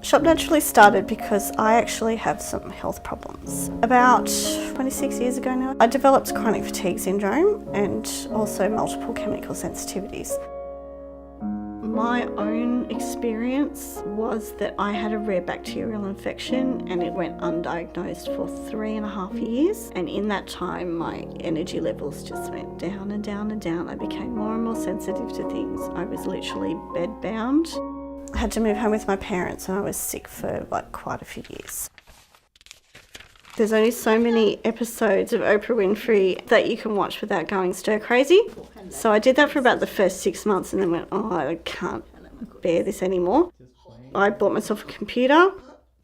Shop Naturally started because I actually have some health problems. About 26 years ago now, I developed chronic fatigue syndrome and also multiple chemical sensitivities. My own experience was that I had a rare bacterial infection and it went undiagnosed for 3.5 years. And in that time, my energy levels just went down and down and down. I became more and more sensitive to things. I was literally bedbound. I had to move home with my parents and I was sick for quite a few years. There's only so many episodes of Oprah Winfrey that you can watch without going stir crazy. So I did that for about the first 6 months and then went, oh, I can't bear this anymore. I bought myself a computer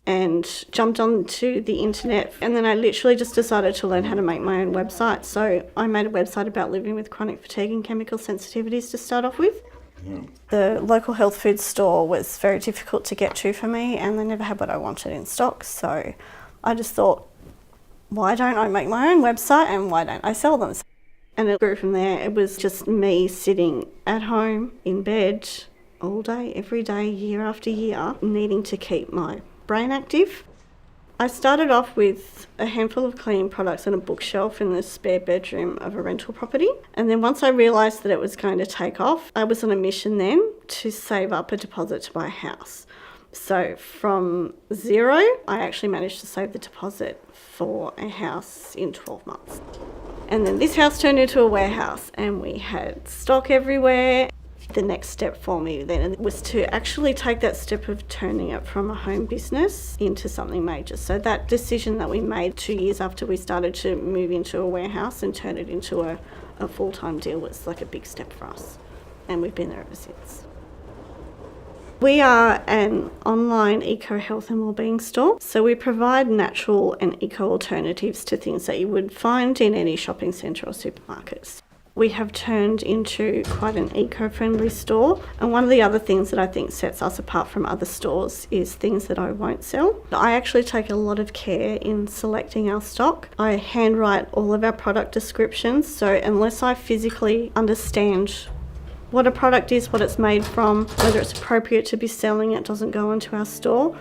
and jumped onto the internet, and then I literally just decided to learn how to make my own website. So I made a website about living with chronic fatigue and chemical sensitivities to start off with. The local health food store was very difficult to get to for me and they never had what I wanted in stock. So I just thought, why don't I make my own website and why don't I sell them? And it grew from there. It was just me sitting at home in bed all day, every day, year after year, needing to keep my brain active. I started off with a handful of cleaning products and a bookshelf in the spare bedroom of a rental property. And then once I realised that it was going to take off, I was on a mission then to save up a deposit to buy a house. So from zero, I actually managed to save the deposit for a house in 12 months. And then this house turned into a warehouse and we had stock everywhere. The next step for me then was to actually take that step of turning it from a home business into something major. So that decision that we made 2 years after we started to move into a warehouse and turn it into a full-time deal was like a big step for us. And we've been there ever since. We are an online eco health and wellbeing store. So we provide natural and eco alternatives to things that you would find in any shopping centre or supermarkets. We have turned into quite an eco-friendly store, and one of the other things that I think sets us apart from other stores is things that I won't sell. I actually take a lot of care in selecting our stock. I handwrite all of our product descriptions, so unless I physically understand what a product is, what it's made from, whether it's appropriate to be selling it, doesn't go into our store.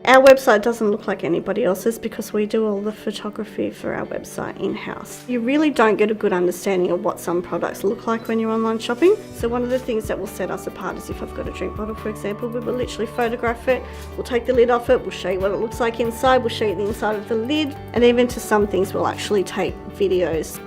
Our website doesn't look like anybody else's because we do all the photography for our website in-house. You really don't get a good understanding of what some products look like when you're online shopping. So one of the things that will set us apart is if I've got a drink bottle, for example, we will literally photograph it, we'll take the lid off it, we'll show you what it looks like inside, we'll show you the inside of the lid, and even to some things we'll actually take videos.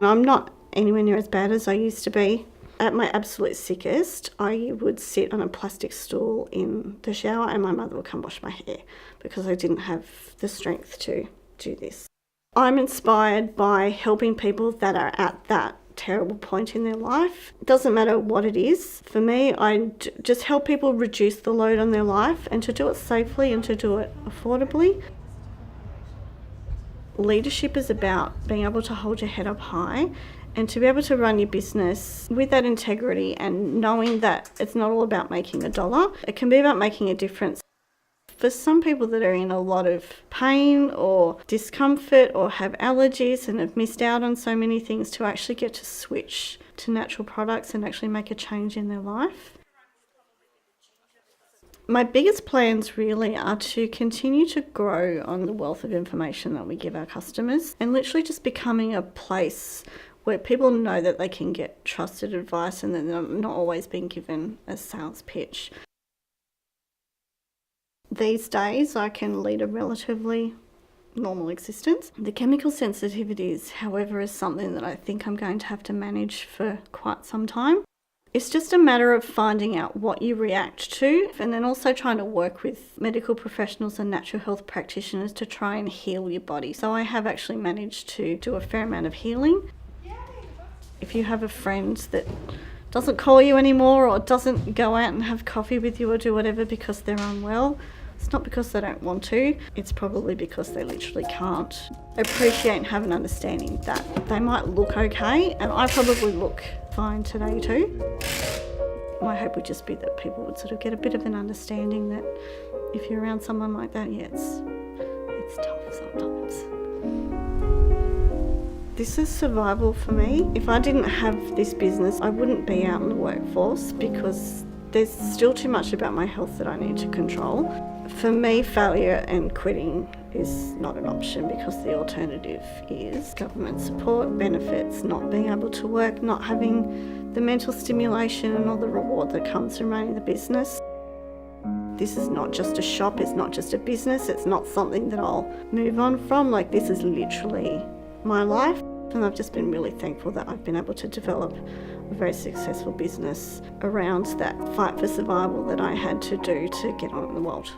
I'm not anywhere near as bad as I used to be. At my absolute sickest, I would sit on a plastic stool in the shower and my mother would come wash my hair because I didn't have the strength to do this. I'm inspired by helping people that are at that terrible point in their life. It doesn't matter what it is. For me, I just help people reduce the load on their life and to do it safely and to do it affordably. Leadership is about being able to hold your head up high and to be able to run your business with that integrity and knowing that it's not all about making a dollar. It can be about making a difference. For some people that are in a lot of pain or discomfort or have allergies and have missed out on so many things, to actually get to switch to natural products and actually make a change in their life. My biggest plans really are to continue to grow on the wealth of information that we give our customers and literally just becoming a place where people know that they can get trusted advice and that they're not always being given a sales pitch. These days I can lead a relatively normal existence. The chemical sensitivities, however, is something that I think I'm going to have to manage for quite some time. It's just a matter of finding out what you react to and then also trying to work with medical professionals and natural health practitioners to try and heal your body. So I have actually managed to do a fair amount of healing. If you have a friend that doesn't call you anymore or doesn't go out and have coffee with you or do whatever because they're unwell, it's not because they don't want to, it's probably because they literally can't. Appreciate and have an understanding that they might look okay, and I probably look fine today too. My hope would just be that people would sort of get a bit of an understanding that if you're around someone like that, yeah, it's tough sometimes. This is survival for me. If I didn't have this business, I wouldn't be out in the workforce because there's still too much about my health that I need to control. For me, failure and quitting is not an option because the alternative is government support, benefits, not being able to work, not having the mental stimulation and all the reward that comes from running the business. This is not just a shop, it's not just a business, it's not something that I'll move on from. Like, this is literally my life. And I've just been really thankful that I've been able to develop a very successful business around that fight for survival that I had to do to get on in the world.